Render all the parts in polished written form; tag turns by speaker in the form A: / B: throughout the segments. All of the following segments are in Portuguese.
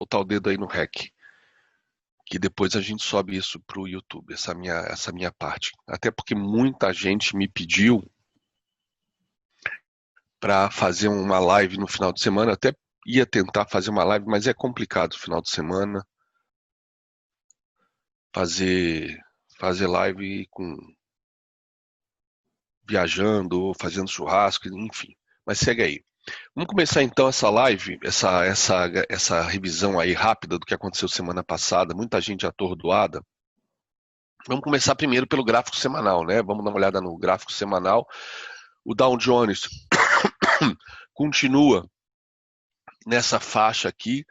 A: botar o dedo aí no REC, que depois a gente sobe isso para o YouTube, essa minha parte. Até porque muita gente me pediu para fazer uma live no final de semana. Eu até ia tentar fazer uma live, mas é complicado no final de semana fazer live com viajando ou fazendo churrasco, enfim. Mas segue aí. Vamos começar então essa live, essa revisão aí rápida do que aconteceu semana passada. Muita gente atordoada. Vamos começar primeiro pelo gráfico semanal, né? Vamos dar uma olhada no gráfico semanal. O Dow Jones continua nessa faixa aqui,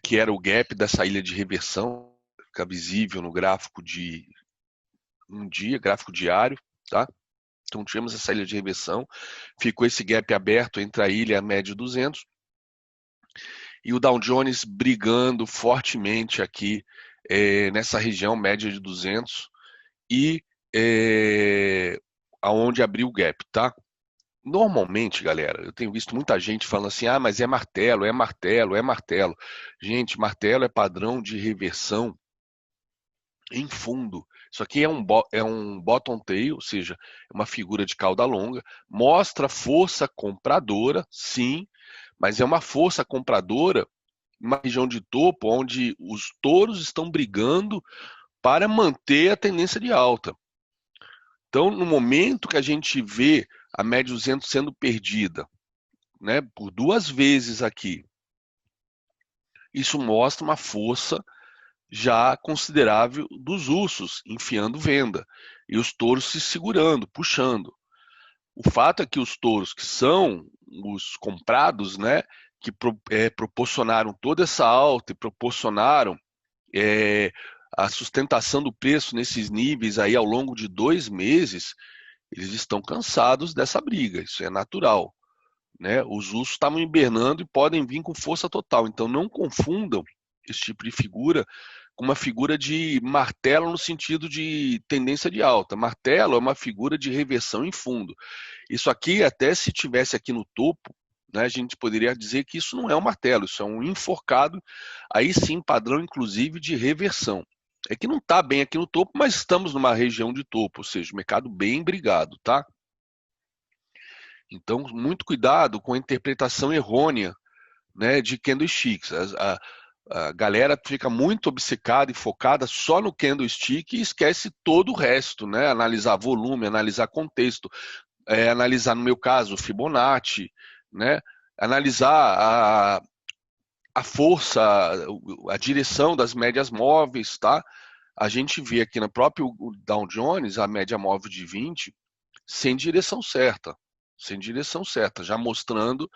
A: que era o gap dessa ilha de reversão, fica visível no gráfico de um dia, gráfico diário, tá? Então tivemos essa ilha de reversão, ficou esse gap aberto entre a ilha e a média 200, e o Dow Jones brigando fortemente aqui nessa região média de 200 e aonde abriu o gap, tá? Normalmente, galera, eu tenho visto muita gente falando assim, ah, mas é martelo, é martelo, é martelo. Gente, martelo é padrão de reversão em fundo. Isso aqui é um bottom tail, ou seja, é uma figura de cauda longa, mostra força compradora, sim, mas é uma força compradora em uma região de topo onde os touros estão brigando para manter a tendência de alta. Então, no momento que a gente vê a média 200 sendo perdida, né, por duas vezes aqui, isso mostra uma força já considerável dos ursos enfiando venda e os touros se segurando, puxando. O fato é que os touros que são os comprados, né, que proporcionaram toda essa alta e proporcionaram é, a sustentação do preço nesses níveis aí ao longo de 2 meses, eles estão cansados dessa briga, isso é natural, né? Os ursos estavam hibernando e podem vir com força total, então não confundam esse tipo de figura com uma figura de martelo no sentido de tendência de alta. Martelo é uma figura de reversão em fundo. Isso aqui, até se tivesse aqui no topo, né, a gente poderia dizer que isso não é um martelo, isso é um enforcado, aí sim padrão inclusive de reversão. É que não está bem aqui no topo, mas estamos numa região de topo, ou seja, o mercado bem brigado, tá? Então, muito cuidado com a interpretação errônea, né, de candlesticks. A galera fica muito obcecada e focada só no candlestick e esquece todo o resto, né? Analisar volume, analisar contexto, analisar, no meu caso, Fibonacci, né? Analisar a força, a direção das médias móveis, tá? A gente vê aqui no próprio Dow Jones a média móvel de 20 sem direção certa, já mostrando,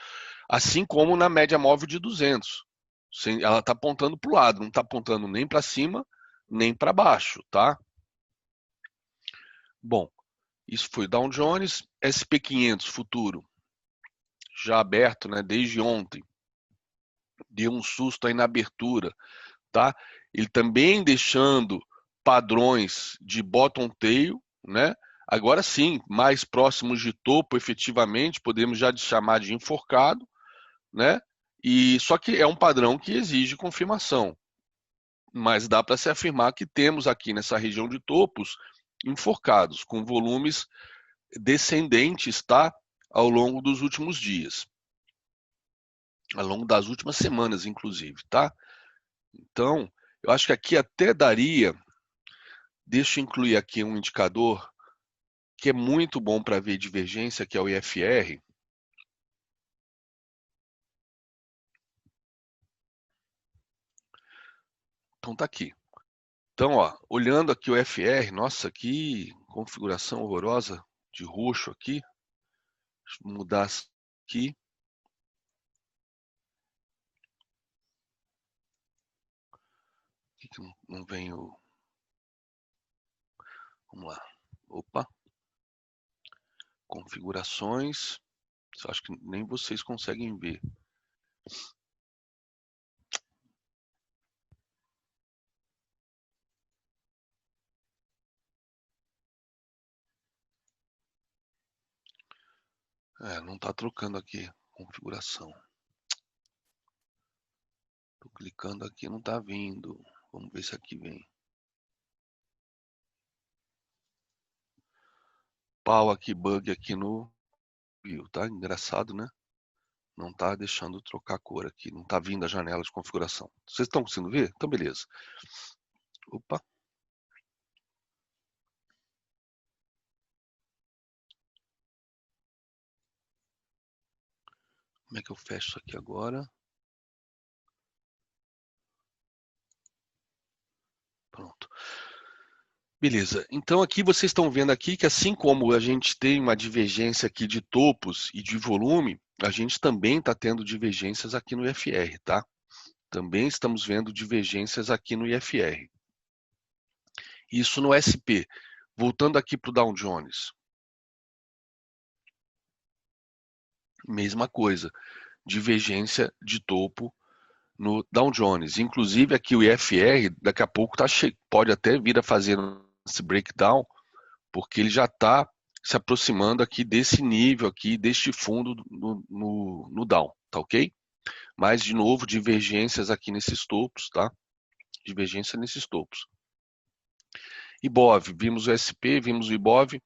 A: assim como na média móvel de 200. Ela está apontando para o lado, não está apontando nem para cima, nem para baixo, tá? Bom, isso foi Dow Jones, SP500 futuro, já aberto, né, desde ontem, deu um susto aí na abertura, tá? Ele também deixando padrões de bottom tail, né? Agora sim, mais próximos de topo, efetivamente, podemos já chamar de enforcado, né? E só que é um padrão que exige confirmação, mas dá para se afirmar que temos aqui nessa região de topos enforcados, com volumes descendentes, tá? Ao longo dos últimos dias, ao longo das últimas semanas, inclusive, tá? Então, eu acho que aqui até daria, deixa eu incluir aqui um indicador que é muito bom para ver divergência, que é o IFR. Então tá aqui. Então, ó, olhando aqui o FR, nossa, que configuração horrorosa de roxo aqui. Deixa eu mudar aqui. Por que não vem o... Vamos lá. Opa. Configurações. Acho que nem vocês conseguem ver. Não está trocando aqui configuração. Estou clicando aqui, não está vindo. Vamos ver se aqui vem. Pau aqui, bug aqui no view, tá? Engraçado, né? Não está deixando trocar a cor aqui, não está vindo a janela de configuração. Vocês estão conseguindo ver? Então, beleza. Opa. Como é que eu fecho isso aqui agora? Pronto. Beleza. Então aqui vocês estão vendo aqui que assim como a gente tem uma divergência aqui de topos e de volume, a gente também está tendo divergências aqui no IFR, tá? Também estamos vendo divergências aqui no IFR. Isso no SP. Voltando aqui para o Dow Jones. Mesma coisa. Divergência de topo no Dow Jones. Inclusive aqui o IFR, daqui a pouco pode até vir a fazer esse breakdown, porque ele já está se aproximando aqui desse nível aqui, deste fundo no Dow, tá ok? Mas, de novo, divergências aqui nesses topos, tá? Divergência nesses topos. IBOV, vimos o SP, vimos o IBOV.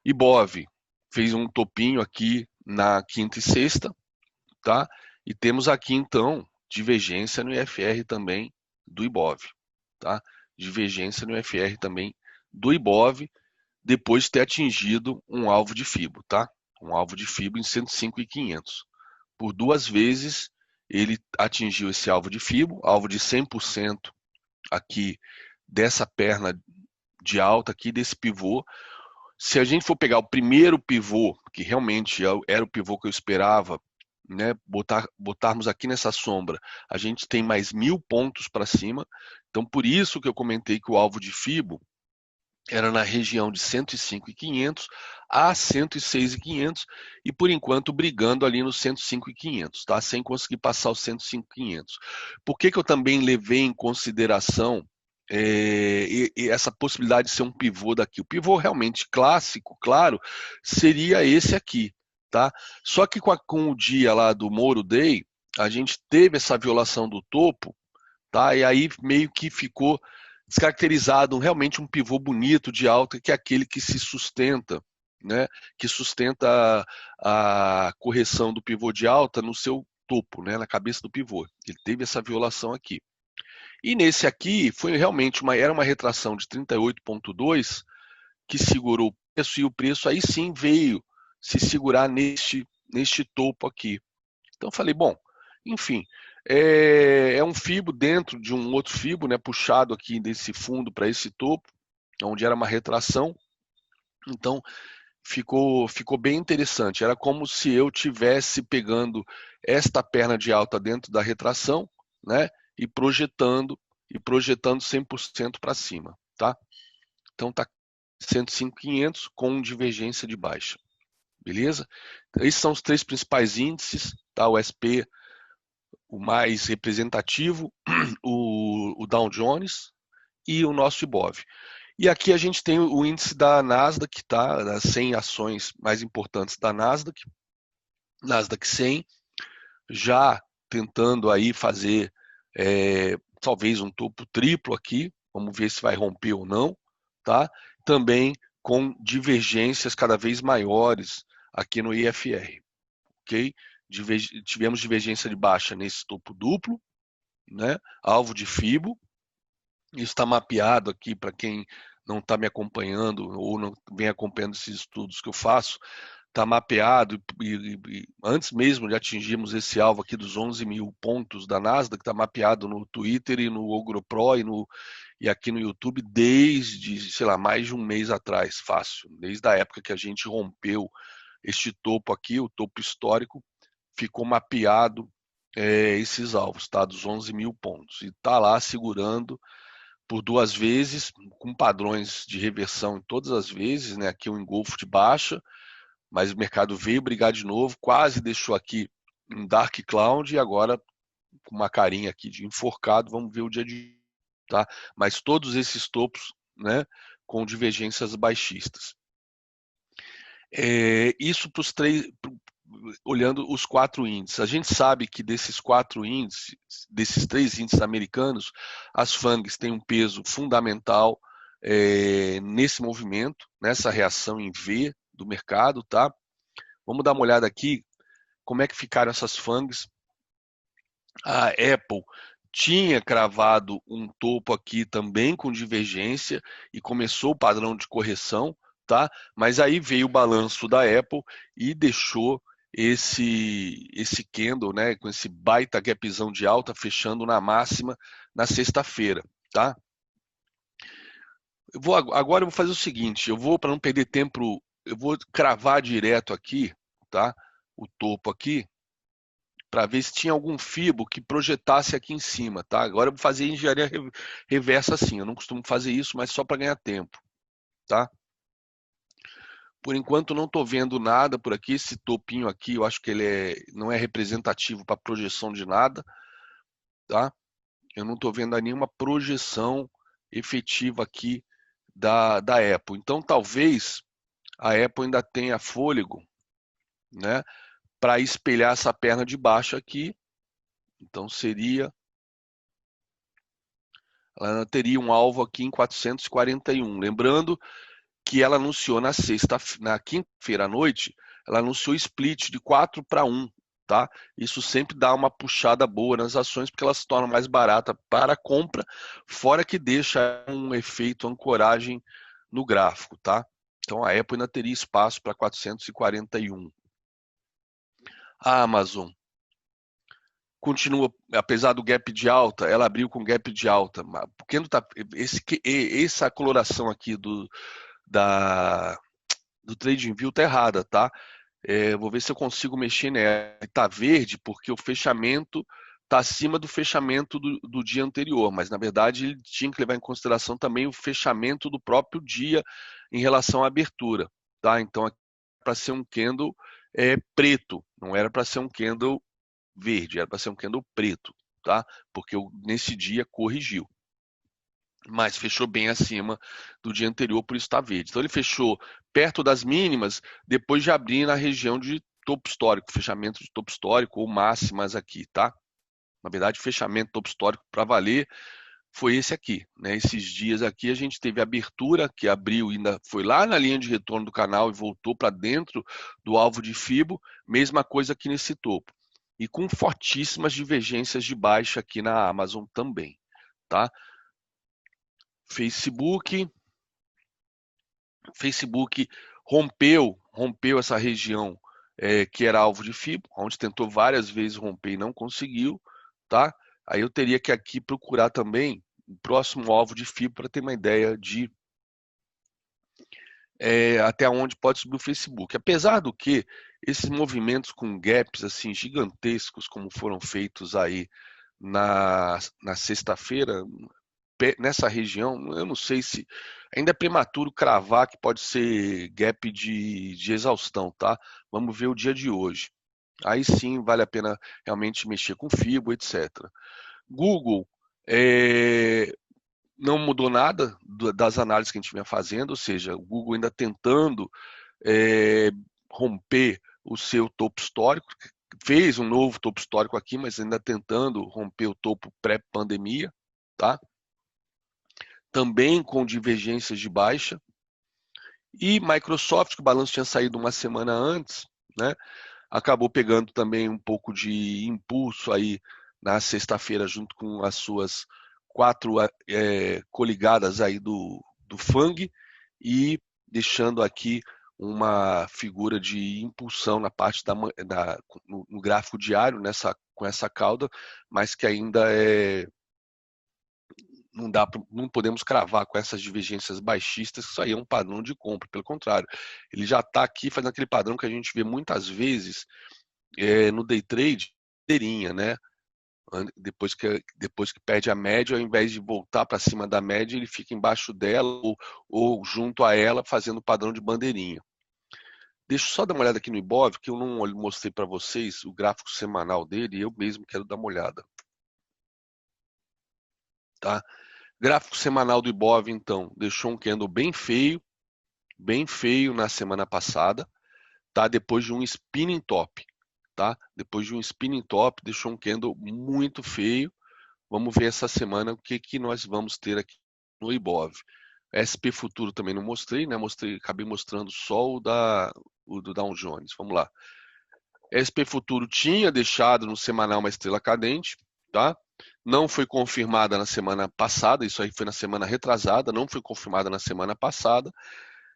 A: IBOV fez um topinho aqui na quinta e sexta, tá? E temos aqui, então, divergência no IFR também do IBOV, tá? Divergência no IFR também do IBOV, depois de ter atingido um alvo de FIBO, tá? Um alvo de FIBO em 105.500. Por duas vezes ele atingiu esse alvo de FIBO, alvo de 100% aqui dessa perna de alta aqui, desse pivô. Se a gente for pegar o primeiro pivô, que realmente era o pivô que eu esperava, né, botarmos aqui nessa sombra, a gente tem mais 1.000 pontos para cima. Então, por isso que eu comentei que o alvo de FIBO era na região de 105.500 a 106.500 e por enquanto brigando ali no 105.500, tá? Sem conseguir passar os 105.500. Por que eu também levei em consideração essa possibilidade de ser um pivô daqui? O pivô realmente clássico, claro, seria esse aqui, tá? Só que com o dia lá do Moro Day, a gente teve essa violação do topo, tá? E aí meio que ficou descaracterizado realmente um pivô bonito de alta, que é aquele que se sustenta, né? Que sustenta a correção do pivô de alta no seu topo, né? Na cabeça do pivô. Ele teve essa violação aqui. E nesse aqui foi realmente era uma retração de 38,2 que segurou o preço, e o preço aí sim veio se segurar neste topo aqui. Então falei, bom, enfim, é um FIBO dentro de um outro FIBO, né, puxado aqui desse fundo para esse topo, onde era uma retração. Então ficou bem interessante. Era como se eu tivesse pegando esta perna de alta dentro da retração, né, e projetando 100% para cima, tá? Então tá 105.500 com divergência de baixa. Beleza? Esses são os três principais índices, tá? O SP, o mais representativo, o Dow Jones e o nosso IBOV. E aqui a gente tem o índice da Nasdaq, tá? Das 100 ações mais importantes da Nasdaq, Nasdaq 100, já tentando aí fazer talvez um topo triplo aqui, vamos ver se vai romper ou não, tá? Também com divergências cada vez maiores aqui no IFR, ok? Tivemos divergência de baixa nesse topo duplo, né? Alvo de FIBO. Isso está mapeado aqui para quem não está me acompanhando ou não vem acompanhando esses estudos que eu faço. Está mapeado e antes mesmo de atingirmos esse alvo aqui dos 11.000 pontos da Nasdaq, está mapeado no Twitter e no OgroPro e aqui no YouTube desde, sei lá, mais de um mês atrás, fácil. Desde a época que a gente rompeu este topo aqui, o topo histórico, ficou mapeado esses alvos, tá? Dos 11.000 pontos. E está lá segurando por duas vezes, com padrões de reversão em todas as vezes, né? Aqui um engolfo de baixa, mas o mercado veio brigar de novo, quase deixou aqui um dark cloud e agora com uma carinha aqui de enforcado, vamos ver o dia de, tá? Mas todos esses topos, né, com divergências baixistas. Isso para os três, olhando os 4 índices. A gente sabe que desses 4 índices, desses 3 índices americanos, as FANGs têm um peso fundamental nesse movimento, nessa reação em V do mercado, tá? Vamos dar uma olhada aqui como é que ficaram essas FANGs. A Apple tinha cravado um topo aqui também com divergência e começou o padrão de correção, tá? Mas aí veio o balanço da Apple e deixou esse candle, né, com esse baita gapzão de alta fechando na máxima na sexta-feira, tá? Agora eu vou fazer o seguinte, eu vou, para não perder tempo, eu vou cravar direto aqui, tá? O topo aqui, para ver se tinha algum fibo que projetasse aqui em cima, tá? Agora eu vou fazer engenharia reversa assim, eu não costumo fazer isso, mas só para ganhar tempo, tá? Por enquanto não estou vendo nada por aqui, esse topinho aqui, eu acho que ele não é representativo para projeção de nada, tá? Eu não estou vendo nenhuma projeção efetiva aqui da Apple. Então talvez a Apple ainda tenha fôlego, né, para espelhar essa perna de baixo aqui. Então ela teria um alvo aqui em 441. Lembrando que ela anunciou na quinta-feira à noite, ela anunciou split de 4 para 1, tá? Isso sempre dá uma puxada boa nas ações, porque elas se tornam mais baratas para a compra, fora que deixa um efeito ancoragem no gráfico, tá? Então a Apple ainda teria espaço para 441. A Amazon continua, apesar do gap de alta, ela abriu com gap de alta, porque não tá, essa coloração aqui do TradingView tá errada, tá? Vou ver se eu consigo mexer nela. Tá verde porque o fechamento tá acima do fechamento do dia anterior, mas na verdade ele tinha que levar em consideração também o fechamento do próprio dia em relação à abertura, tá? Então para ser um candle preto, não era para ser um candle verde, era para ser um candle preto, tá? Porque nesse dia corrigiu, mas fechou bem acima do dia anterior, por isso está verde. Então ele fechou perto das mínimas, depois de abrir na região de topo histórico, fechamento de topo histórico ou máximas aqui, tá? Na verdade, fechamento topo histórico para valer foi esse aqui, né? Esses dias aqui a gente teve a abertura que abriu, ainda foi lá na linha de retorno do canal e voltou para dentro do alvo de Fibo, mesma coisa aqui nesse topo. E com fortíssimas divergências de baixa aqui na Amazon também, tá? Facebook rompeu essa região que era alvo de FIBO, onde tentou várias vezes romper e não conseguiu, tá? Aí eu teria que aqui procurar também o próximo alvo de FIBO para ter uma ideia de até onde pode subir o Facebook. Apesar do que esses movimentos com gaps assim gigantescos como foram feitos aí na sexta-feira, nessa região, eu não sei se ainda é prematuro cravar que pode ser gap de exaustão, tá? Vamos ver o dia de hoje. Aí sim vale a pena realmente mexer com Fibo, etc. Google não mudou nada das análises que a gente vinha fazendo, ou seja, o Google ainda tentando romper o seu topo histórico, fez um novo topo histórico aqui, mas ainda tentando romper o topo pré-pandemia, tá? Também com divergências de baixa. E Microsoft, que o balanço tinha saído uma semana antes, né, acabou pegando também um pouco de impulso aí na sexta-feira, junto com as suas 4 coligadas aí do FANG, e deixando aqui uma figura de impulsão na parte no gráfico diário, com essa cauda, mas que ainda não podemos cravar com essas divergências baixistas que isso aí é um padrão de compra. Pelo contrário, ele já está aqui fazendo aquele padrão que a gente vê muitas vezes no day trade, bandeirinha, né? Depois que perde a média, ao invés de voltar para cima da média, ele fica embaixo dela ou junto a ela, fazendo o padrão de bandeirinha. Deixa eu só dar uma olhada aqui no Ibov, que eu não mostrei para vocês o gráfico semanal dele, e eu mesmo quero dar uma olhada. Tá? Gráfico semanal do Ibov, então, deixou um candle bem feio na semana passada, tá? Depois de um spinning top, tá? Depois de um spinning top, deixou um candle muito feio. Vamos ver essa semana o que nós vamos ter aqui no Ibov. SP Futuro também não mostrei, né? Acabei mostrando só o do Dow Jones. Vamos lá. SP Futuro tinha deixado no semanal uma estrela cadente, tá? Não foi confirmada na semana passada, isso aí foi na semana retrasada, não foi confirmada na semana passada,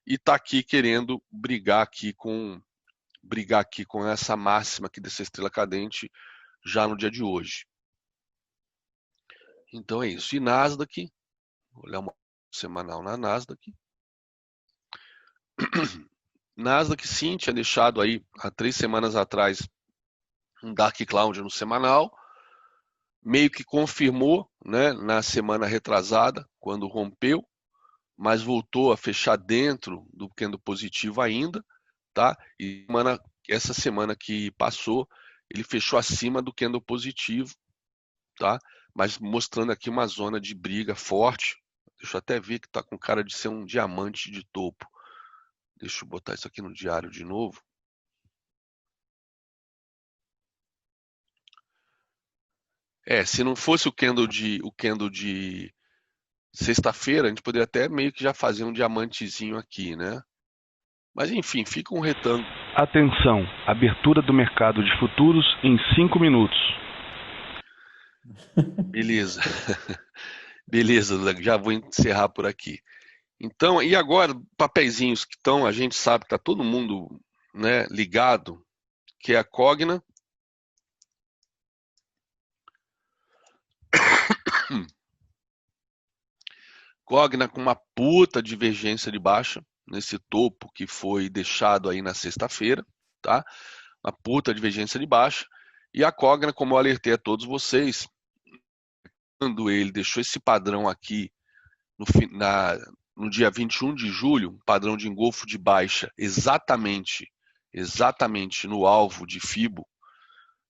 A: e está aqui querendo brigar aqui com essa máxima aqui dessa estrela cadente já no dia de hoje. Então é isso. E Nasdaq, vou olhar uma semanal na Nasdaq. Nasdaq sim tinha deixado aí há 3 semanas atrás um Dark Cloud no semanal, meio que confirmou, né, na semana retrasada, quando rompeu, mas voltou a fechar dentro do candle positivo ainda, tá? E essa semana que passou, ele fechou acima do candle positivo, tá? Mas mostrando aqui uma zona de briga forte. Deixa eu até ver que está com cara de ser um diamante de topo. Deixa eu botar isso aqui no diário de novo. Se não fosse o candle de sexta-feira, a gente poderia até meio que já fazer um diamantezinho aqui, né? Mas enfim, fica um retângulo.
B: Atenção, abertura do mercado de futuros em 5 minutos.
A: Beleza. Beleza, já vou encerrar por aqui. Então, e agora, papeizinhos que estão, a gente sabe que está todo mundo, né, ligado, que é a Cogna. Cogna com uma puta divergência de baixa, nesse topo que foi deixado aí na sexta-feira, tá? Uma puta divergência de baixa. E a Cogna, como eu alertei a todos vocês, quando ele deixou esse padrão aqui no dia 21 de julho, um padrão de engolfo de baixa, exatamente no alvo de FIBO,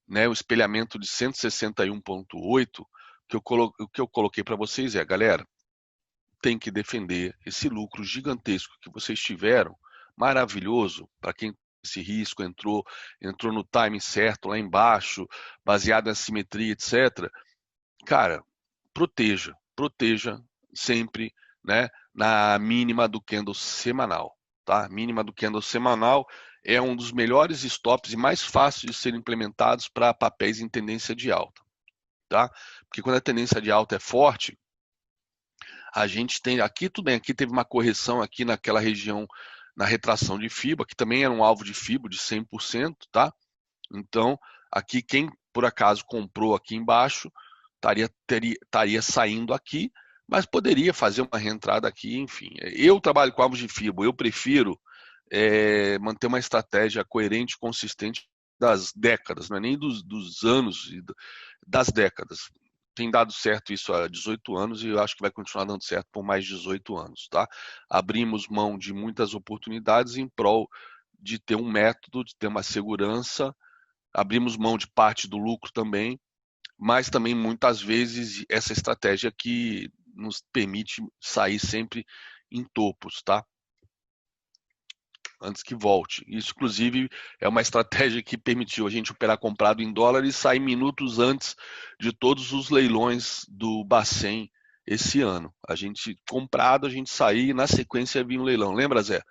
A: né, o espelhamento de 161,8, o que eu coloquei para vocês galera, tem que defender esse lucro gigantesco que vocês tiveram, maravilhoso, para quem esse risco entrou no timing certo lá embaixo, baseado na simetria, etc. Cara, proteja sempre, né, na mínima do candle semanal, tá? Mínima do candle semanal é um dos melhores stops e mais fáceis de serem implementados para papéis em tendência de alta, tá? Porque quando a tendência de alta é forte, a gente tem aqui, tudo bem, aqui teve uma correção aqui naquela região, na retração de FIBA, que também era um alvo de FIBA de 100%, tá? Então, aqui quem por acaso comprou aqui embaixo, estaria saindo aqui, mas poderia fazer uma reentrada aqui, enfim. Eu trabalho com alvos de FIBA, eu prefiro manter uma estratégia coerente, consistente das décadas, não é nem dos anos, das décadas. Tem dado certo isso há 18 anos e eu acho que vai continuar dando certo por mais 18 anos, tá? Abrimos mão de muitas oportunidades em prol de ter um método, de ter uma segurança, abrimos mão de parte do lucro também, mas também muitas vezes essa estratégia que nos permite sair sempre em topos, tá? Antes que volte. Isso, inclusive, é uma estratégia que permitiu a gente operar comprado em dólar e sair minutos antes de todos os leilões do Bacen esse ano. A gente comprado, a gente saía e na sequência vinha um leilão. Lembra, Zé?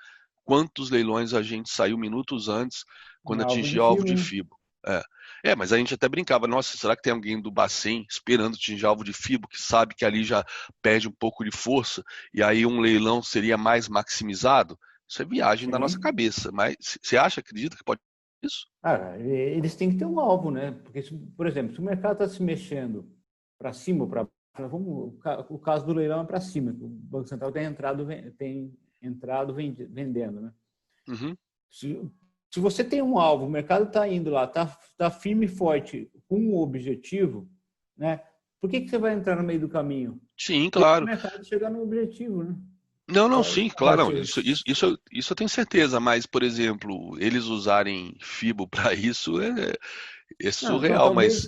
A: Quantos leilões a gente saiu minutos antes quando atingia o alvo de FIBO? Mas a gente até brincava, nossa, será que tem alguém do Bacen esperando atingir alvo de FIBO, que sabe que ali já perde um pouco de força, e aí um leilão seria mais maximizado? Isso é viagem da nossa cabeça, mas você acredita que pode ser isso?
C: Eles têm que ter um alvo, né? Porque, por exemplo, se o mercado está se mexendo para cima ou para baixo, o caso do leilão é para cima, o Banco Central tem entrado vendendo, né?
A: Uhum.
C: Se você tem um alvo, o mercado está indo lá, está firme e forte com um objetivo, né? Por que você vai entrar no meio do caminho?
A: Sim, claro.
C: O mercado chegar no objetivo, né?
A: Não, sim, claro, não, isso eu tenho certeza, mas, por exemplo, eles usarem FIBO para isso é surreal,
C: não,
A: mas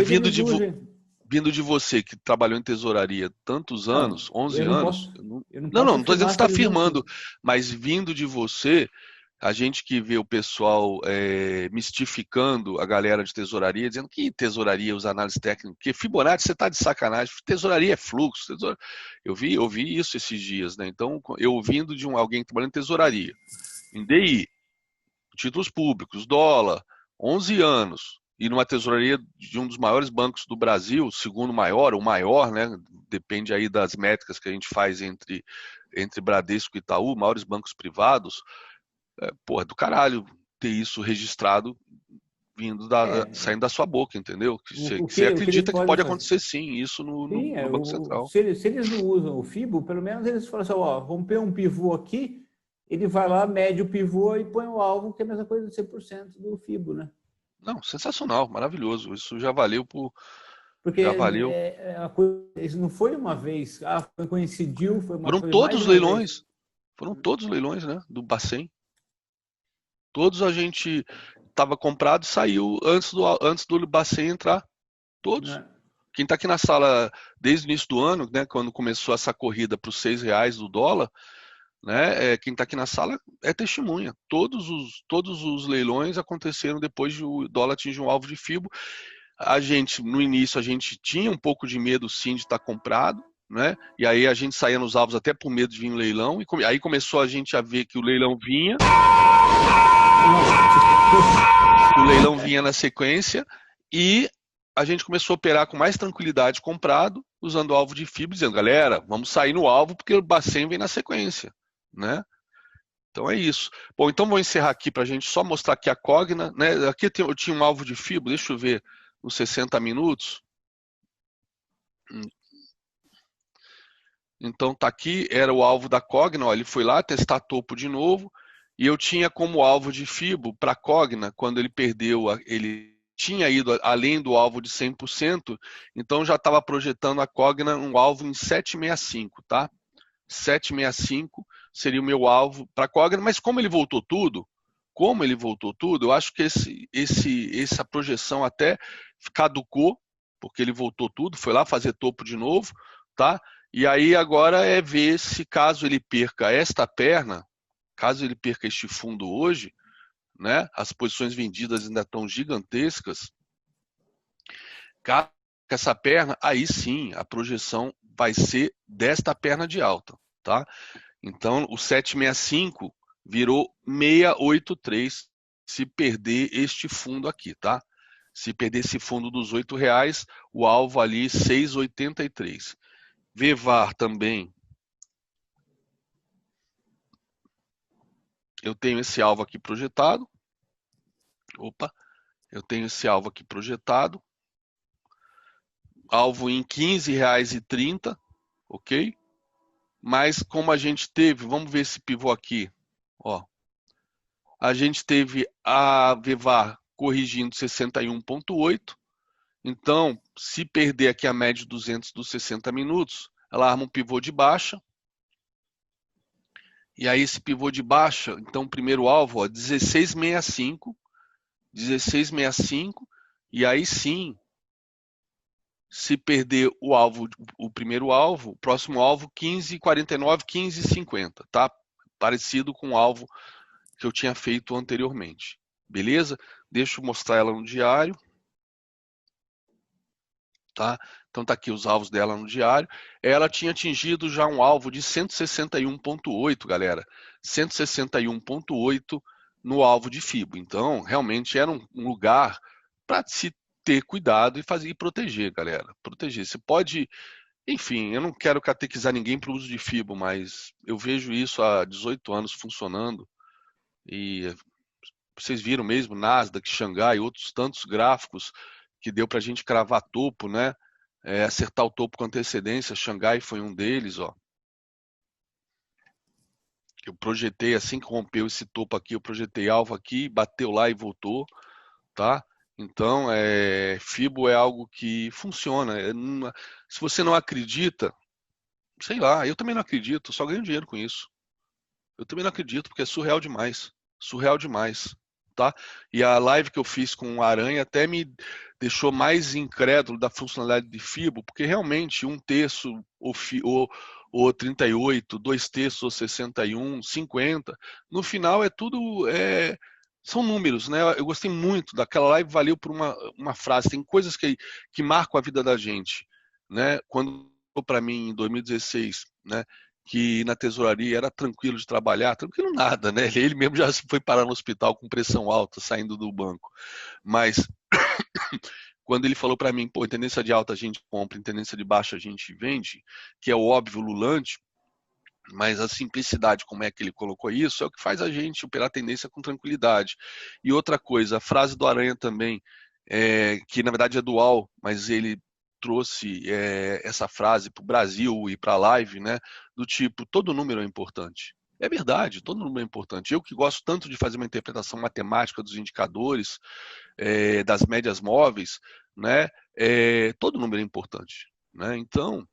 A: vindo de você que trabalhou em tesouraria tantos anos, 11 anos, não estou dizendo que você está afirmando, mas vindo de você, A gente que vê o pessoal mistificando a galera de tesouraria, dizendo que tesouraria usa análise técnica, porque Fibonacci você está de sacanagem, tesouraria é fluxo. Eu vi isso esses dias, né? Então, eu ouvindo de alguém trabalhando em tesouraria, em DI, títulos públicos, dólar, 11 anos, e numa tesouraria de um dos maiores bancos do Brasil, segundo maior, ou maior, né? Depende aí das métricas que a gente faz entre Bradesco e Itaú, maiores bancos privados. Porra, do caralho ter isso registrado saindo da sua boca, entendeu? Você
C: o que eles
A: acredita que
C: podem
A: pode
C: fazer?
A: acontecer sim, isso
C: Sim,
A: no Banco Central.
C: se eles não usam o FIBO, pelo menos eles falam assim, ó, rompeu um pivô aqui, ele vai lá, mede o pivô e põe o alvo, que é a mesma coisa de 100% do FIBO, né?
A: Não, sensacional, maravilhoso. Isso já valeu por.
C: Porque
A: Já valeu.
C: isso não foi uma vez, coincidiu,
A: Foram
C: foi
A: todos
C: mais
A: os
C: uma vez.
A: leilões. Foram todos os leilões, né? Do Bacen. Todos a gente estava comprado e saiu antes do Bacen entrar. Todos.
C: Né?
A: Quem está aqui na sala desde o início do ano, né, quando começou essa corrida para os R$ 6 do dólar, né, quem está aqui na sala é testemunha. Todos os leilões aconteceram depois de o dólar atingir um alvo de FIBO. No início, a gente tinha um pouco de medo, sim, de estar comprado, né? E aí a gente saía nos alvos até por medo de vir um leilão. E aí começou a gente a ver que o leilão vinha. O leilão vinha na sequência e a gente começou a operar com mais tranquilidade comprado, usando o alvo de FIBO, dizendo, galera, vamos sair no alvo porque o Bacen vem na sequência, né? Então é isso. Bom, então vou encerrar aqui para a gente só mostrar aqui a Cogna, né? Aqui eu tinha um alvo de FIBO, deixa eu ver, nos 60 minutos. Então tá aqui, era o alvo da Cogna, ó, ele foi lá testar topo de novo, e eu tinha como alvo de FIBO para a Cogna, quando ele perdeu, ele tinha ido além do alvo de 100%, então já estava projetando a Cogna um alvo em 765, tá? 765 seria o meu alvo para a Cogna, mas como ele voltou tudo, eu acho que essa projeção até caducou, porque ele voltou tudo, foi lá fazer topo de novo, tá? E aí agora é ver se caso ele perca esta perna, caso ele perca este fundo hoje, né? As posições vendidas ainda estão gigantescas. Caso essa perna, aí sim a projeção vai ser desta perna de alta, tá? Então o 765 virou 683 se perder este fundo aqui, tá? Se perder esse fundo dos R$ 8, o alvo ali 683. VEVAR também. Eu tenho esse alvo aqui projetado. Opa, eu tenho esse alvo aqui projetado. Alvo em R$ 15,30, ok? Mas como a gente teve, vamos ver esse pivô aqui, ó. A gente teve a VEVAR corrigindo 61,8. Então, se perder aqui a média de 200 dos 60 minutos, ela arma um pivô de baixa. E aí esse pivô de baixa, então o primeiro alvo, ó, 16,65. 16,65. E aí sim, se perder o alvo, o primeiro alvo, o próximo alvo 15,49, 15,50, tá? Parecido com o alvo que eu tinha feito anteriormente. Beleza? Deixa eu mostrar ela no diário. Tá? Então tá aqui os alvos dela no diário. Ela tinha atingido já um alvo de 161,8, galera. 161,8 no alvo de FIBO. Então, realmente era um lugar para se ter cuidado e proteger, galera. Proteger. Você pode, enfim, eu não quero catequizar ninguém para o uso de FIBO, mas eu vejo isso há 18 anos funcionando. E vocês viram mesmo, Nasdaq, Xangai, outros tantos gráficos que deu para a gente cravar topo, né? Acertar o topo com antecedência. Xangai foi um deles, ó. Eu projetei assim que rompeu esse topo aqui, eu projetei alvo aqui, bateu lá e voltou, tá? Então, FIBO é algo que funciona. Se você não acredita, sei lá, eu também não acredito, só ganho dinheiro com isso. Eu também não acredito, porque é surreal demais. Surreal demais. Tá? E a live que eu fiz com o Aranha até me deixou mais incrédulo da funcionalidade de FIBO, porque realmente um terço ou ou 38, 2/3 ou 61, 50. No final é tudo... são números, né? Eu gostei muito daquela live, valeu por uma frase. Tem coisas que marcam a vida da gente, né? Quando para mim em 2016, né? Que na tesouraria era tranquilo de trabalhar, tranquilo nada, né? Ele mesmo já foi parar no hospital com pressão alta, saindo do banco. Mas quando ele falou para mim, pô, em tendência de alta a gente compra, em tendência de baixa a gente vende, que é o óbvio lulante, mas a simplicidade, como é que ele colocou isso, é o que faz a gente operar a tendência com tranquilidade. E outra coisa, a frase do Aranha também, que na verdade é dual, mas ele trouxe essa frase para o Brasil e para a live, né? Do tipo, todo número é importante. É verdade, todo número é importante. Eu que gosto tanto de fazer uma interpretação matemática dos indicadores, das médias móveis, né? Todo número é importante, né? Então,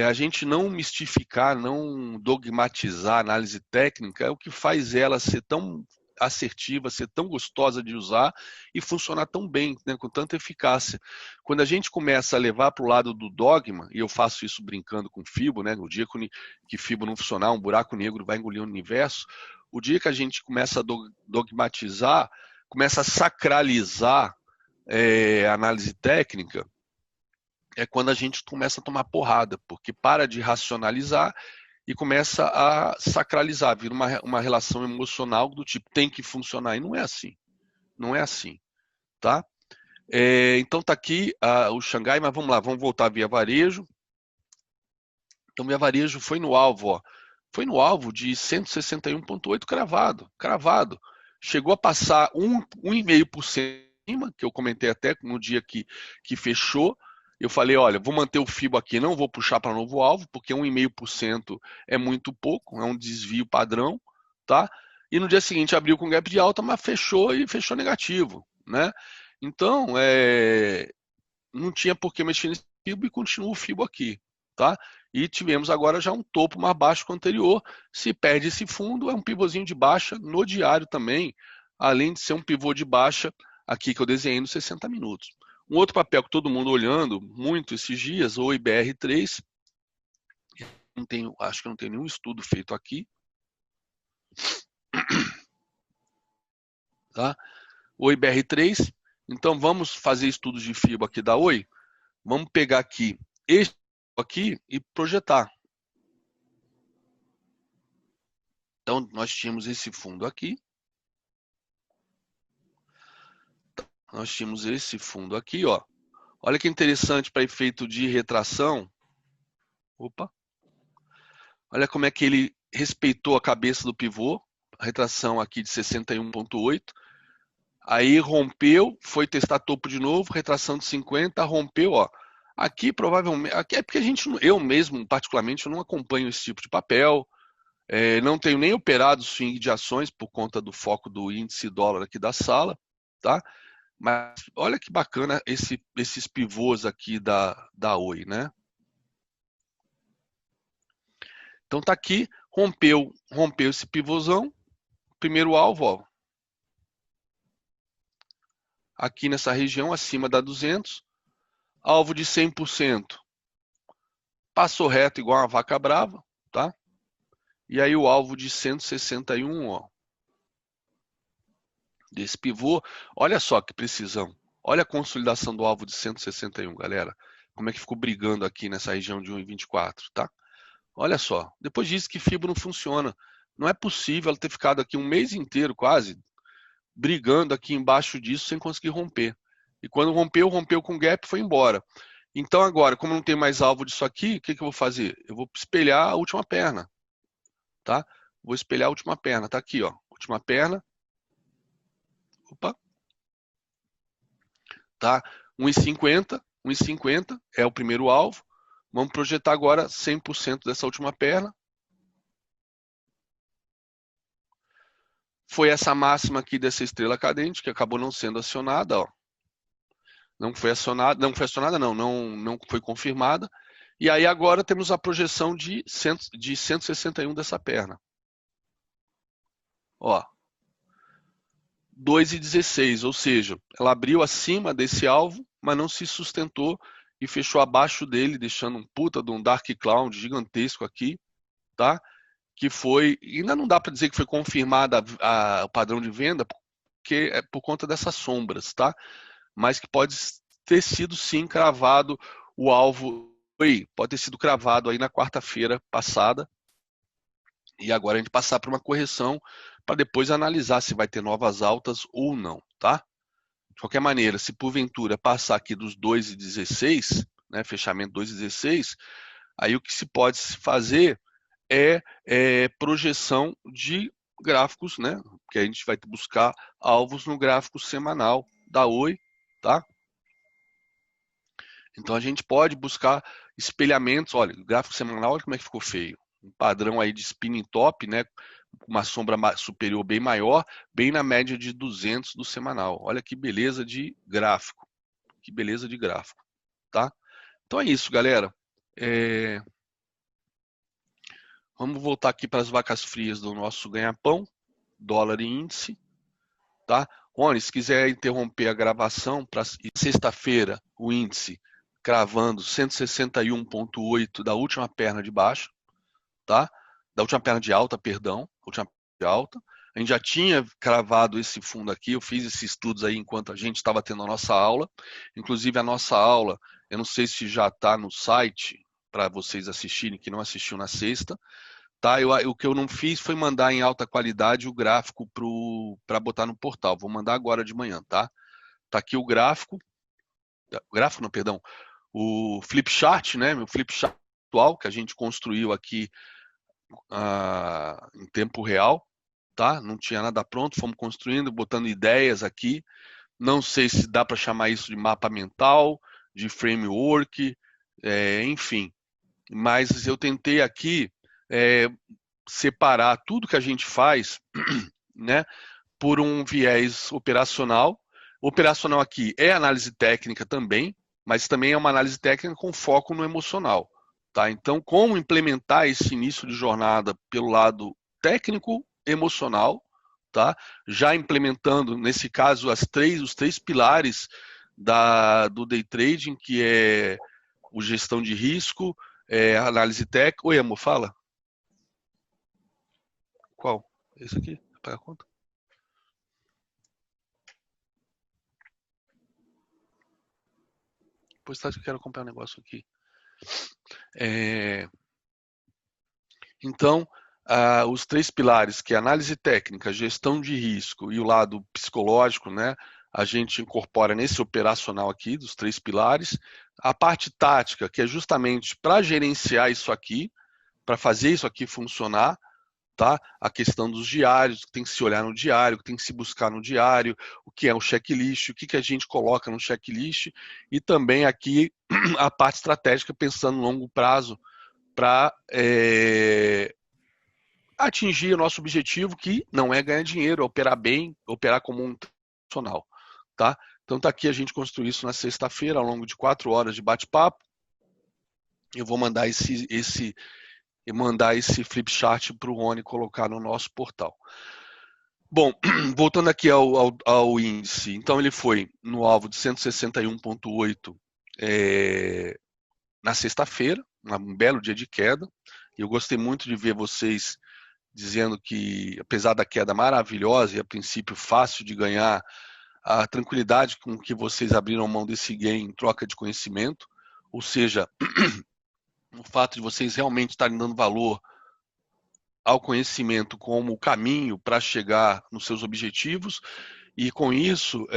A: a gente não mistificar, não dogmatizar a análise técnica é o que faz ela ser tão assertiva, ser tão gostosa de usar e funcionar tão bem, né, com tanta eficácia. Quando a gente começa a levar para o lado do dogma, e eu faço isso brincando com Fibo, né, no dia que Fibo não funcionar, um buraco negro vai engolir o universo, o dia que a gente começa a dogmatizar, começa a sacralizar a análise técnica, é quando a gente começa a tomar porrada, porque para de racionalizar e começa a sacralizar, vira uma relação emocional do tipo, tem que funcionar, e não é assim, não é assim, tá? Então tá aqui o Xangai, mas vamos lá, vamos voltar via varejo. Então via varejo foi no alvo, ó, foi no alvo de 161,8 cravado, chegou a passar 1,5%, que eu comentei até no dia que fechou. Eu falei, olha, vou manter o FIBO aqui, não vou puxar para novo alvo, porque 1,5% é muito pouco, é um desvio padrão, tá? E no dia seguinte abriu com gap de alta, mas fechou negativo, né? Então, não tinha por que mexer nesse FIBO e continua o FIBO aqui, tá? E tivemos agora já um topo mais baixo que o anterior. Se perde esse fundo, é um pivôzinho de baixa no diário também, além de ser um pivô de baixa aqui que eu desenhei nos 60 minutos. Um outro papel que todo mundo olhando muito esses dias, o IBR3, acho que não tem nenhum estudo feito aqui, tá? O IBR3, então vamos fazer estudos de FIBO aqui da Oi, vamos pegar aqui este aqui e projetar. Então nós tínhamos esse fundo aqui, ó. Olha que interessante para efeito de retração. Opa. Olha como é que ele respeitou a cabeça do pivô, a retração aqui de 61,8. Aí rompeu, foi testar topo de novo, retração de 50, rompeu, ó. Aqui provavelmente, aqui é porque eu mesmo particularmente eu não acompanho esse tipo de papel, não tenho nem operado swing de ações por conta do foco do índice dólar aqui da sala, tá? Mas olha que bacana esses pivôs aqui da Oi, né? Então tá aqui, rompeu esse pivôzão, primeiro alvo, ó, aqui nessa região acima da 200, alvo de 100%, passou reto igual uma vaca brava, tá? E aí o alvo de 161, ó, desse pivô, olha só que precisão, olha a consolidação do alvo de 161, galera, como é que ficou brigando aqui nessa região de 1,24, tá? Olha só, depois disso que Fibo não funciona, não é possível ela ter ficado aqui um mês inteiro quase, brigando aqui embaixo disso sem conseguir romper. E quando rompeu com gap, foi embora. Então agora, como não tem mais alvo disso aqui, o que eu vou fazer? Eu vou espelhar a última perna, tá? Vou espelhar a última perna, tá aqui, ó, última perna. Opa. Tá? 1,50 é o primeiro alvo. Vamos projetar agora 100% dessa última perna. Foi essa máxima aqui dessa estrela cadente, que acabou não sendo acionada, ó. Não foi confirmada. E aí agora temos a projeção de 161 dessa perna. Ó, 2,16, ou seja, ela abriu acima desse alvo, mas não se sustentou e fechou abaixo dele, deixando um puta de um dark cloud gigantesco aqui, tá? Que foi, ainda não dá para dizer que foi confirmada o padrão de venda, porque é por conta dessas sombras, tá? Mas que pode ter sido sim cravado o alvo, pode ter sido cravado aí na quarta-feira passada, e agora a gente passar para uma correção para depois analisar se vai ter novas altas ou não, tá? De qualquer maneira, se porventura passar aqui dos 2,16, né, fechamento 2,16, aí o que se pode fazer é projeção de gráficos, né? Que a gente vai buscar alvos no gráfico semanal da Oi, tá? Então a gente pode buscar espelhamentos. Olha, o gráfico semanal, olha como é que ficou feio. Um padrão aí de spinning top, né? Uma sombra superior bem maior, bem na média de 200 do semanal. Olha que beleza de gráfico. Que beleza de gráfico, tá? Então é isso, galera. Vamos voltar aqui para as vacas frias do nosso ganha-pão, dólar e índice, tá? Rony, se quiser interromper a gravação, para sexta-feira, o índice cravando 161,8 da última perna de baixo, tá? Da última perna de alta, perdão, última perna de alta. A gente já tinha cravado esse fundo aqui, eu fiz esses estudos aí enquanto a gente estava tendo a nossa aula. Inclusive a nossa aula, eu não sei se já está no site para vocês assistirem, que não assistiu na sexta. Tá? O que eu não fiz foi mandar em alta qualidade o gráfico para botar no portal. Vou mandar agora de manhã, tá? Tá aqui o gráfico não, perdão, o flip chart, né? Meu flip chart atual que a gente construiu aqui em tempo real, tá? Não tinha nada pronto, fomos construindo, botando ideias aqui. Não sei se dá para chamar isso de mapa mental, de framework, enfim. Mas eu tentei aqui separar tudo que a gente faz, né, por um viés operacional. O operacional aqui é análise técnica também, mas também é uma análise técnica com foco no emocional. Tá? Então, como implementar esse início de jornada pelo lado técnico, emocional, tá? Já implementando, nesse caso, os três pilares do day trading, que é o gestão de risco, análise técnica. Oi, amor, fala. Qual? Esse aqui? Paga a conta? Pois tá, que eu quero comprar um negócio aqui. Então, os três pilares, que é análise técnica, gestão de risco e o lado psicológico, né? A gente incorpora nesse operacional aqui, dos três pilares. A parte tática, que é justamente para gerenciar isso aqui, para fazer isso aqui funcionar, tá? A questão dos diários, que tem que se olhar no diário, que tem que se buscar no diário, o que é um checklist, o que a gente coloca no checklist, e também aqui a parte estratégica, pensando no longo prazo, para atingir o nosso objetivo, que não é ganhar dinheiro, é operar bem, operar como um profissional, tá? Então tá aqui, a gente construiu isso na sexta-feira, ao longo de 4 horas de bate-papo. Eu vou mandar esse flip chart para o Rony colocar no nosso portal. Bom, voltando aqui ao índice, então ele foi no alvo de 161,8 na sexta-feira, um belo dia de queda. Eu gostei muito de ver vocês dizendo que, apesar da queda maravilhosa e a princípio fácil de ganhar, a tranquilidade com que vocês abriram mão desse gain em troca de conhecimento, ou seja, o fato de vocês realmente estarem dando valor ao conhecimento como o caminho para chegar nos seus objetivos, e com isso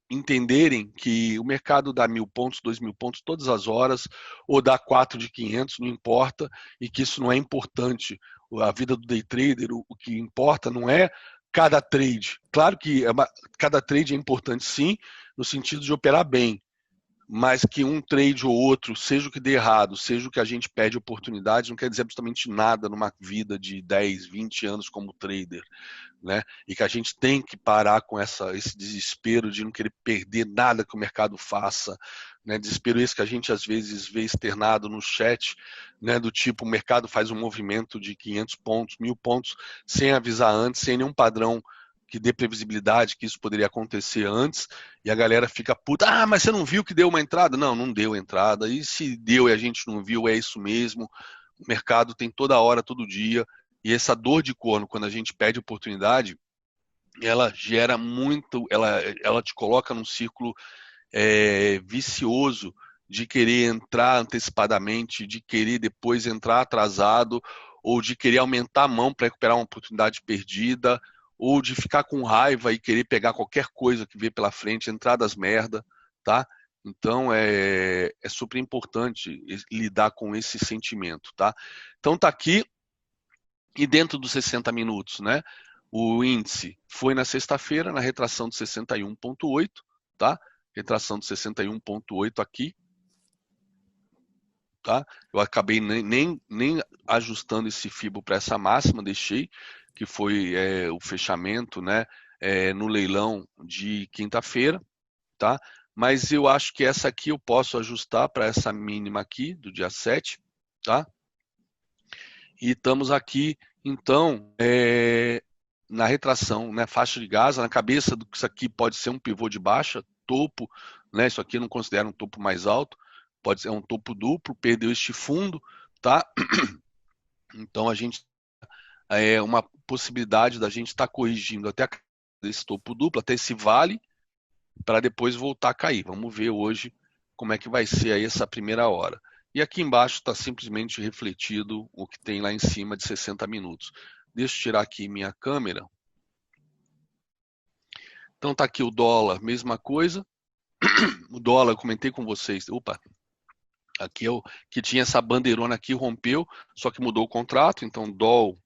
A: entenderem que o mercado dá 1.000 pontos, 2.000 pontos todas as horas, ou dá 4 de 500, não importa, e que isso não é importante. A vida do day trader, o que importa não é cada trade. Claro que cada trade é importante sim, no sentido de operar bem, mas que um trade ou outro, seja o que dê errado, seja o que a gente perde oportunidade, não quer dizer absolutamente nada numa vida de 10, 20 anos como trader, né? E que a gente tem que parar com esse desespero de não querer perder nada que o mercado faça, né? Desespero esse que a gente às vezes vê externado no chat, né? Do tipo, o mercado faz um movimento de 500 pontos, 1.000 pontos, sem avisar antes, sem nenhum padrão que dê previsibilidade, que isso poderia acontecer antes, e a galera fica puta, ah, mas você não viu que deu uma entrada? Não, não deu entrada, e se deu e a gente não viu, é isso mesmo, o mercado tem toda hora, todo dia, e essa dor de corno, quando a gente perde oportunidade, ela gera muito, ela te coloca num círculo vicioso de querer entrar antecipadamente, de querer depois entrar atrasado, ou de querer aumentar a mão para recuperar uma oportunidade perdida, ou de ficar com raiva e querer pegar qualquer coisa que vê pela frente, entrar das merda, tá? Então é super importante lidar com esse sentimento, tá? Então tá aqui, e dentro dos 60 minutos, né? O índice foi na sexta-feira, na retração de 61,8, tá? Retração de 61,8 aqui, tá? Eu acabei nem ajustando esse FIBO para essa máxima, deixei, que foi o fechamento, né? No leilão de quinta-feira, tá? Mas eu acho que essa aqui eu posso ajustar para essa mínima aqui, do dia 7, tá? E estamos aqui, então, na retração, né, faixa de Gaza, na cabeça do que isso aqui pode ser um pivô de baixa, topo, né, isso aqui eu não considero um topo mais alto, pode ser um topo duplo, perdeu este fundo, tá? Então a gente uma possibilidade da gente estar corrigindo até esse topo duplo, até esse vale, para depois voltar a cair. Vamos ver hoje como é que vai ser aí essa primeira hora. E aqui embaixo está simplesmente refletido o que tem lá em cima de 60 minutos. Deixa eu tirar aqui minha câmera. Então está aqui o dólar, mesma coisa. O dólar, eu comentei com vocês. Opa! Aqui que tinha essa bandeirona aqui, rompeu, só que mudou o contrato. Então, dólar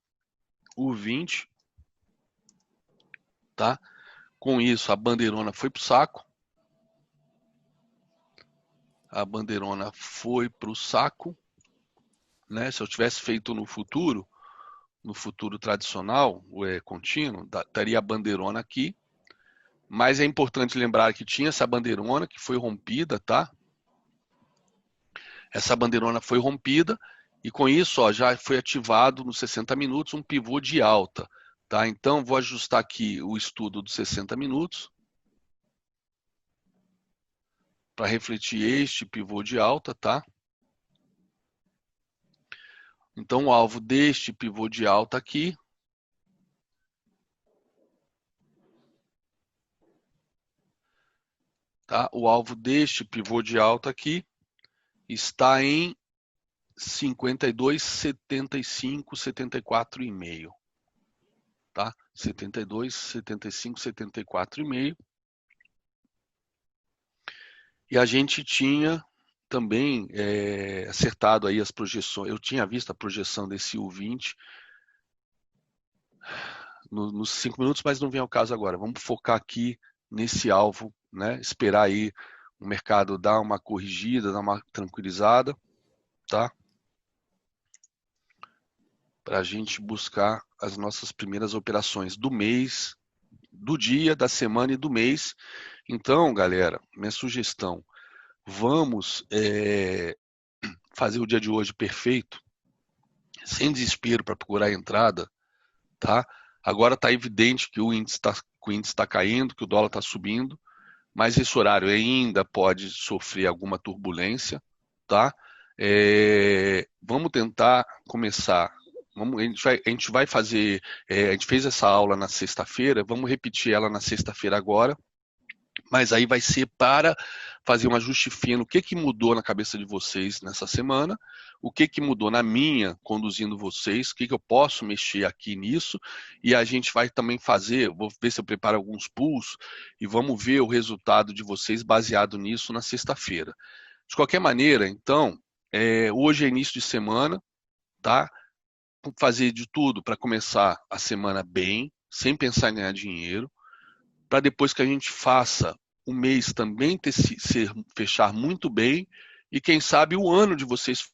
A: U20. Tá? Com isso, a bandeirona foi para o saco. A bandeirona foi para o saco. Né? Se eu tivesse feito no futuro tradicional, contínuo, estaria a bandeirona aqui. Mas é importante lembrar que tinha essa bandeirona que foi rompida, tá? Essa bandeirona foi rompida e com isso ó, já foi ativado nos 60 minutos um pivô de alta, tá? Então vou ajustar aqui o estudo dos 60 minutos para refletir este pivô de alta, tá? Então o alvo deste pivô de alta aqui tá? O alvo deste pivô de alta aqui está em 52, 75, 74,5. Tá? 72, 75, 74,5. E a gente tinha também acertado aí as projeções. Eu tinha visto a projeção desse U20 nos 5 minutos, mas não vem ao caso agora. Vamos focar aqui nesse alvo, né? Esperar aí o mercado dar uma corrigida, dar uma tranquilizada, tá? Para a gente buscar as nossas primeiras operações do mês, do dia, da semana e do mês. Então, galera, minha sugestão, vamos fazer o dia de hoje perfeito, sem desespero para procurar a entrada, tá? Agora está evidente que o índice está caindo, que o dólar está subindo, mas esse horário ainda pode sofrer alguma turbulência, tá? Vamos tentar começar. A gente vai fazer. A gente fez essa aula na sexta-feira, vamos repetir ela na sexta-feira agora, mas aí vai ser para fazer um ajuste fino. O que mudou na cabeça de vocês nessa semana? O que mudou na minha, conduzindo vocês? O que eu posso mexer aqui nisso? E a gente vai também fazer, vou ver se eu preparo alguns pools e vamos ver o resultado de vocês baseado nisso na sexta-feira. De qualquer maneira, então, hoje é início de semana, tá? Vamos fazer de tudo para começar a semana bem, sem pensar em ganhar dinheiro, para depois que a gente faça o mês também fechar muito bem e quem sabe o ano de vocês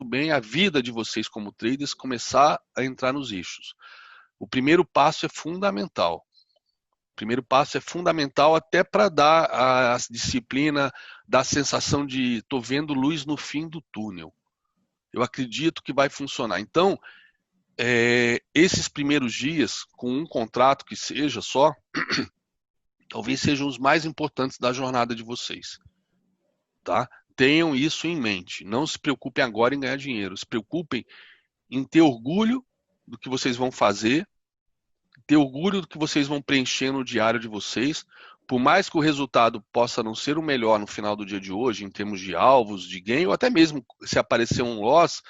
A: bem, a vida de vocês como traders começar a entrar nos eixos. O primeiro passo é fundamental. O primeiro passo é fundamental até para dar a disciplina, dar a sensação de estou vendo luz no fim do túnel. Eu acredito que vai funcionar. Então, esses primeiros dias, com um contrato que seja só, talvez sejam os mais importantes da jornada de vocês, tá? Tenham isso em mente. Não se preocupem agora em ganhar dinheiro. Se preocupem em ter orgulho do que vocês vão fazer, ter orgulho do que vocês vão preencher no diário de vocês. Por mais que o resultado possa não ser o melhor no final do dia de hoje, em termos de alvos, de ganho, ou até mesmo se aparecer um loss,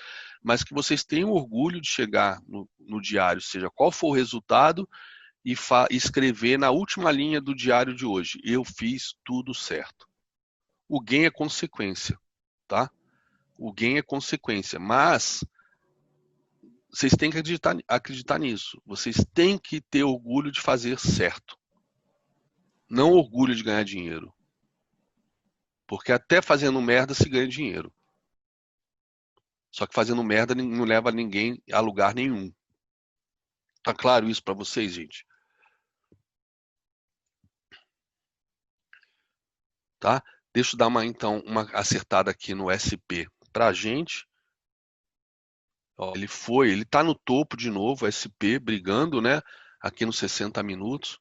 A: mas que vocês tenham orgulho de chegar no diário, seja qual for o resultado, e escrever na última linha do diário de hoje: eu fiz tudo certo. O gain é consequência, tá? O gain é consequência, mas vocês têm que acreditar nisso. Vocês têm que ter orgulho de fazer certo. Não orgulho de ganhar dinheiro. Porque até fazendo merda se ganha dinheiro. Só que fazendo merda não leva ninguém a lugar nenhum. Tá claro isso para vocês, gente? Tá? Deixa eu dar uma acertada aqui no SP pra gente. Ó, ele tá no topo de novo, SP, brigando, né? Aqui nos 60 minutos.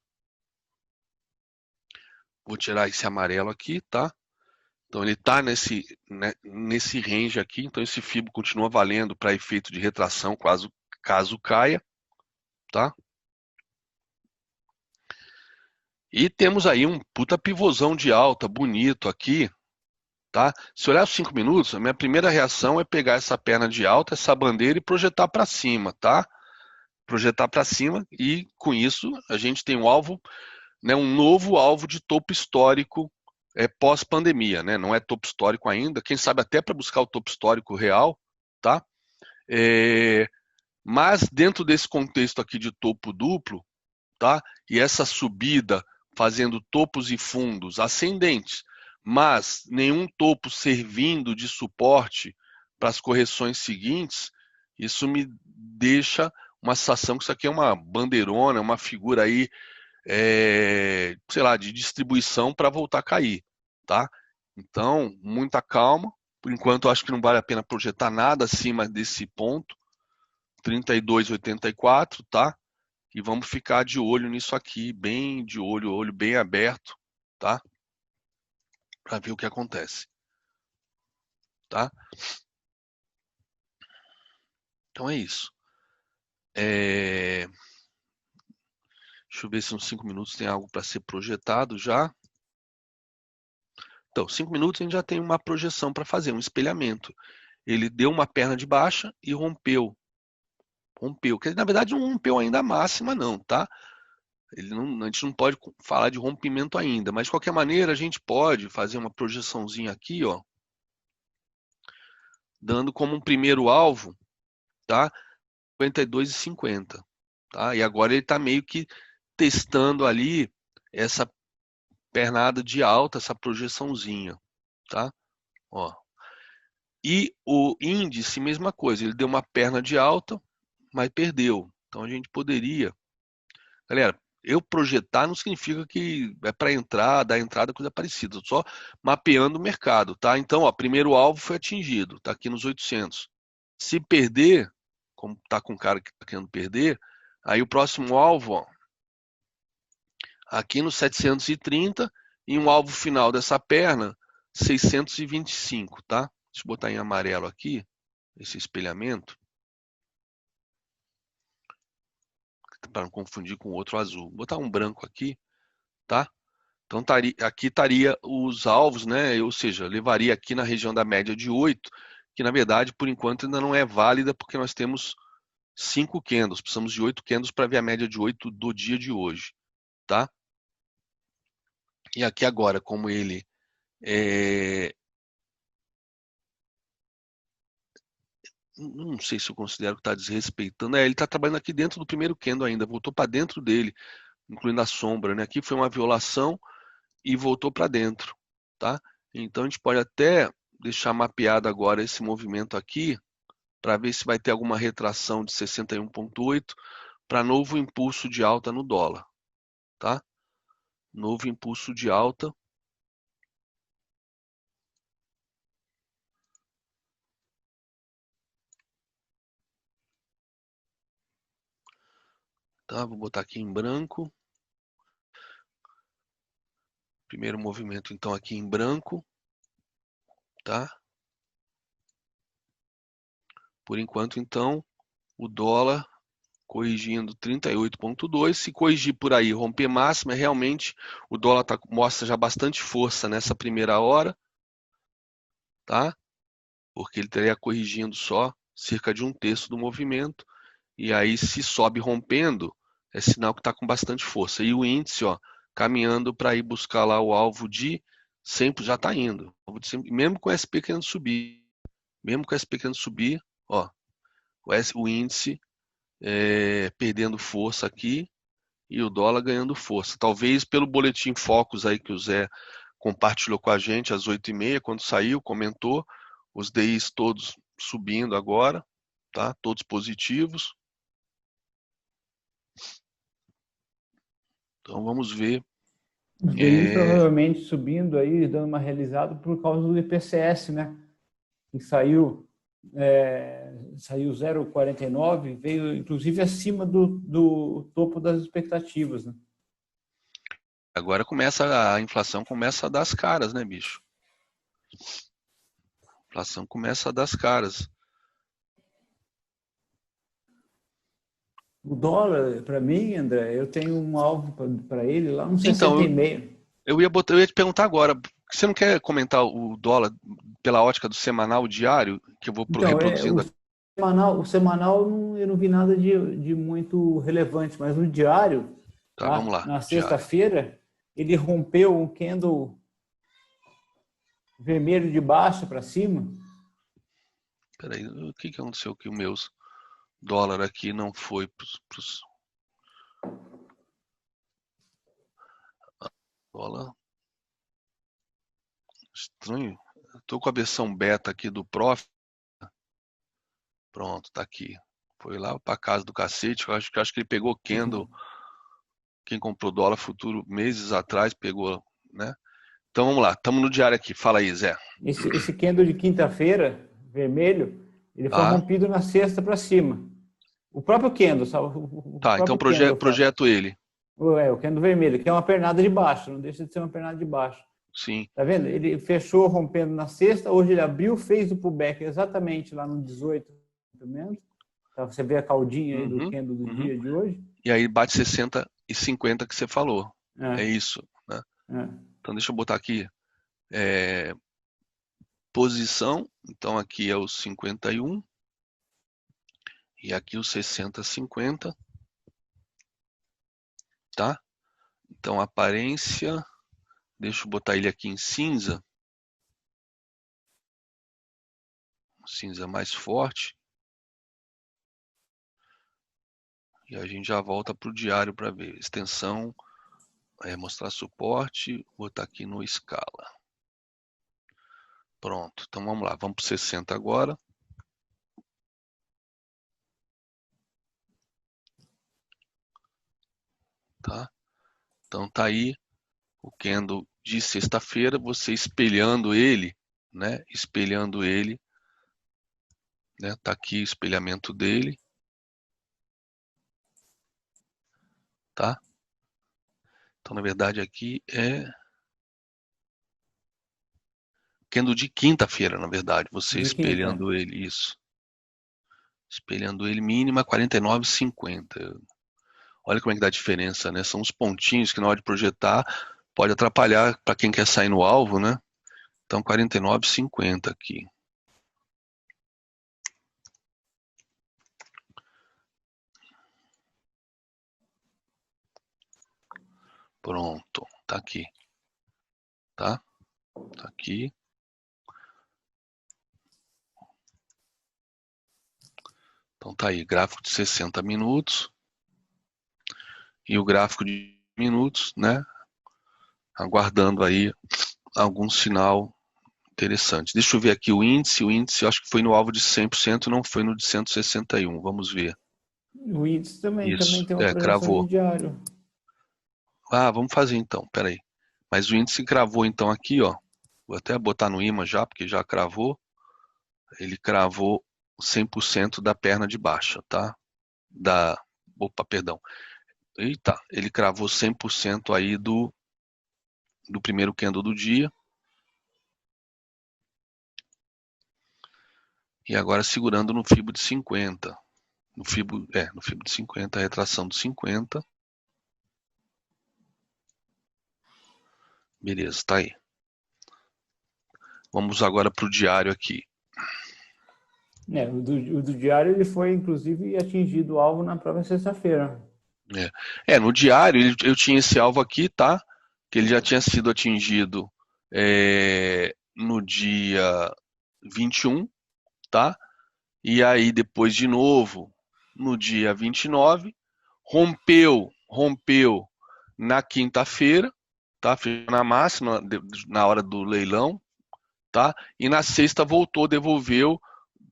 A: Vou tirar esse amarelo aqui, tá? Então ele está nesse range aqui, então esse FIBO continua valendo para efeito de retração caso caia, tá? E temos aí um puta pivôzão de alta bonito aqui, tá? Se olhar os 5 minutos, a minha primeira reação é pegar essa perna de alta, essa bandeira e projetar para cima, tá? Projetar para cima e com isso a gente tem um alvo, né, um novo alvo de topo histórico pós-pandemia, né? Não é topo histórico ainda, quem sabe até para buscar o topo histórico real, tá? Mas dentro desse contexto aqui de topo duplo, tá? E essa subida fazendo topos e fundos ascendentes, mas nenhum topo servindo de suporte para as correções seguintes, isso me deixa uma sensação que isso aqui é uma bandeirona, uma figura aí, sei lá, de distribuição para voltar a cair, tá? Então, muita calma. Por enquanto, eu acho que não vale a pena projetar nada acima desse ponto, 32,84, tá? E vamos ficar de olho nisso aqui, bem de olho, olho bem aberto, tá? Para ver o que acontece, tá? Então é isso. Deixa eu ver se nos 5 minutos tem algo para ser projetado já. Então, 5 minutos a gente já tem uma projeção para fazer, um espelhamento. Ele deu uma perna de baixa e rompeu. Rompeu, que na verdade não rompeu ainda a máxima não, tá? A gente não pode falar de rompimento ainda, mas de qualquer maneira a gente pode fazer uma projeçãozinha aqui, ó, dando como um primeiro alvo, tá? 52,50, tá? E agora ele está meio que testando ali essa pernada de alta, essa projeçãozinha, tá? Ó. E o índice, mesma coisa, ele deu uma perna de alta, mas perdeu. Então a gente poderia, galera, eu projetar não significa que é para entrar, dar entrada, coisa parecida, eu só mapeando o mercado, tá? Então, ó, primeiro alvo foi atingido, tá aqui nos 800. Se perder, como tá com um cara que tá querendo perder, aí o próximo alvo, ó, aqui no 730 e um alvo final dessa perna, 625, tá? Deixa eu botar em amarelo aqui, esse espelhamento, para não confundir com outro azul. Vou botar um branco aqui, tá? Então aqui estaria os alvos, né? Ou seja, levaria aqui na região da média de 8, que na verdade, por enquanto, ainda não é válida, porque nós temos 5 candles, precisamos de 8 candles para ver a média de 8 do dia de hoje, tá? E aqui agora, como ele não sei se eu considero que está desrespeitando. Ele está trabalhando aqui dentro do primeiro candle ainda, voltou para dentro dele, incluindo a sombra, né? Aqui foi uma violação e voltou para dentro, tá? Então a gente pode até deixar mapeado agora esse movimento aqui para ver se vai ter alguma retração de 61,8 para novo impulso de alta no dólar, tá? Novo impulso de alta. Tá, vou botar aqui em branco. Primeiro movimento, então, aqui em branco. Tá? Por enquanto, então, o dólar corrigindo 38,2. Se corrigir por aí, romper máxima, realmente o dólar mostra já bastante força nessa primeira hora, tá? Porque ele estaria corrigindo só cerca de 1/3 do movimento. E aí, se sobe rompendo, é sinal que está com bastante força. E o índice, ó, caminhando para ir buscar lá o alvo de 100, já está indo. Mesmo com o SP querendo subir. Mesmo com o SP querendo subir, ó, o índice perdendo força aqui e o dólar ganhando força. Talvez pelo boletim Focus aí que o Zé compartilhou com a gente às 8h30, quando saiu, comentou, os DIs todos subindo agora, tá? Todos positivos. Então vamos ver.
C: Os DIs provavelmente subindo aí, dando uma realizada por causa do IPCS, né? Que saiu 0,49, veio inclusive acima do topo das expectativas, né?
A: Agora a inflação começa a dar as caras, né, bicho? A inflação começa a dar as caras.
C: O dólar, para mim, André, eu tenho um alvo para ele lá, uns
A: Então,
C: 60,5.
A: eu ia te perguntar agora, você não quer comentar o dólar pela ótica do semanal, diário, que eu vou
C: Então,
A: reproduzindo aqui?
C: o semanal eu não vi nada de muito relevante, mas no diário,
A: Tá, vamos
C: tá?
A: lá,
C: Na
A: diário.
C: sexta-feira, ele rompeu um candle vermelho de baixo para cima.
A: Peraí, o que aconteceu que o meu dólar aqui não foi pros dólar? Estranho. Estou com a versão beta aqui do Prof. Pronto, tá aqui. Foi lá para casa do cacete. Eu acho que ele pegou candle. Quem comprou dólar futuro meses atrás pegou, né? Então vamos lá, estamos no diário aqui. Fala aí, Zé.
C: Esse candle de quinta-feira, vermelho, ele foi
A: Tá,
C: rompido na sexta para cima. O próprio candle, sabe? O
A: tá, então
C: próprio candle faz.
A: projeto ele.
C: O candle vermelho, que é uma pernada de baixo, não deixa de ser uma pernada de baixo.
A: Sim.
C: Tá vendo? Ele fechou rompendo na sexta, hoje ele abriu, fez o pullback exatamente lá no 18, menos. Tá, você vê a caudinha aí do candle do dia de hoje.
A: E aí bate 60 e 50 que você falou. É isso, né? Então deixa eu botar aqui posição. Então aqui é o 51 e aqui o 60-50, tá? Então aparência, deixa eu botar ele aqui em cinza. Cinza mais forte. E a gente já volta para o diário para ver. Extensão, mostrar suporte, botar aqui no escala. Pronto, então vamos lá, vamos para o 60 agora. Tá? Então tá aí o candle de sexta-feira, você espelhando ele, né? Espelhando ele, né? Tá aqui o espelhamento dele. Tá? Então na verdade aqui é candle de quinta-feira, na verdade, você espelhando ele, isso. Espelhando ele, mínima 49,50. Olha como é que dá diferença, né? São os pontinhos que na hora de projetar pode atrapalhar para quem quer sair no alvo, né? Então 49,50 aqui. Pronto, tá aqui. Tá? Tá aqui. Então tá aí, gráfico de 60 minutos. E o gráfico de minutos, né? Aguardando aí algum sinal interessante. Deixa eu ver aqui o índice. O índice eu acho que foi no alvo de 100%, não foi no de 161. Vamos ver.
C: O índice também tem uma projeção
A: cravou.
C: de diário.
A: Ah, vamos fazer então, peraí. Mas o índice cravou então aqui, ó. Vou até botar no imã já, porque já cravou. Ele cravou 100% da perna de baixa, tá? Opa, perdão. Eita, ele cravou 100% aí do primeiro candle do dia. E agora segurando no Fibo de 50. No Fibo de 50, a retração de 50. Beleza, tá aí. Vamos agora para o diário aqui.
C: O do diário ele foi, inclusive, atingido o alvo na própria sexta-feira.
A: No diário eu tinha esse alvo aqui, tá? Que ele já tinha sido atingido no dia 21, tá? E aí depois de novo no dia 29, rompeu na quinta-feira, tá? Fechou na máxima na hora do leilão, tá? E na sexta voltou, devolveu,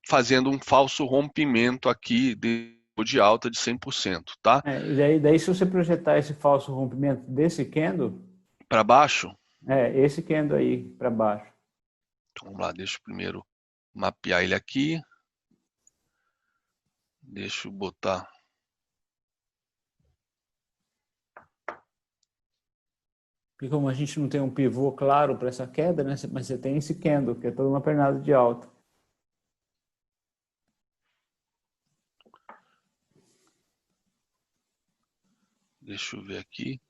A: fazendo um falso rompimento aqui de alta de 100%, tá?
C: E daí, se você projetar esse falso rompimento desse candle...
A: Para baixo?
C: Esse candle aí, para baixo.
A: Então, vamos lá, deixa eu primeiro mapear ele aqui. Deixa eu botar...
C: Porque como a gente não tem um pivô claro para essa queda, né? Mas você tem esse candle, que é toda uma pernada de alta.
A: Deixa eu ver aqui.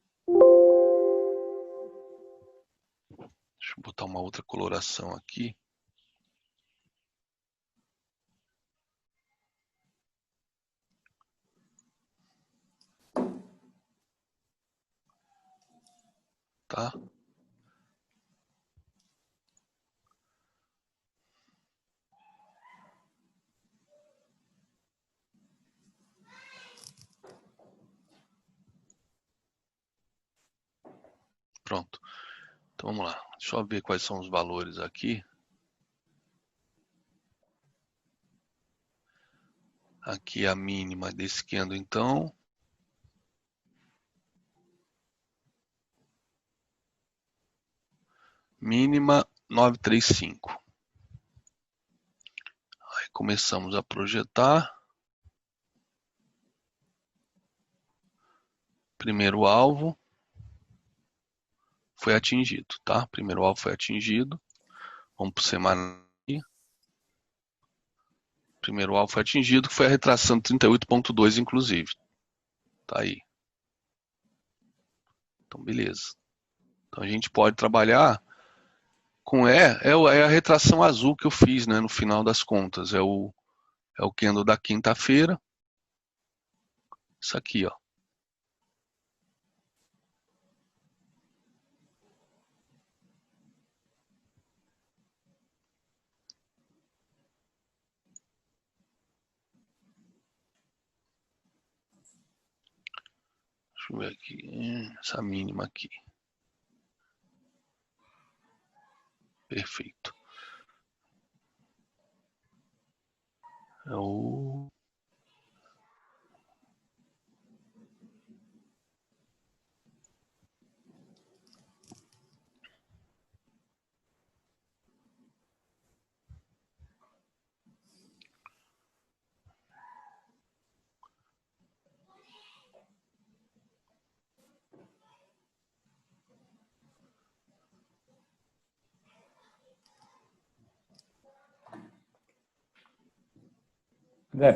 A: Deixa eu botar uma outra coloração aqui. Tá? Pronto. Então vamos lá. Deixa eu ver quais são os valores aqui. Aqui a mínima desse candle, então. Mínima 935. Aí começamos a projetar. Primeiro alvo foi atingido, tá? Primeiro alvo foi atingido. Vamos para o semanal. Primeiro alvo foi atingido, que foi a retração de 38,2, inclusive. Tá aí. Então, beleza. Então, a gente pode trabalhar com a retração azul que eu fiz, né, no final das contas. É o candle da quinta-feira. Isso aqui, ó. Deixa eu ver aqui. Essa mínima aqui. Perfeito. É o...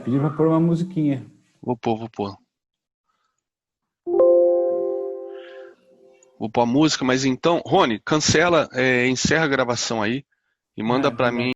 C: Pediu para pôr uma musiquinha.
A: Vou pôr. Vou pôr a música, mas então, Rony, cancela, encerra a gravação aí e manda para mim.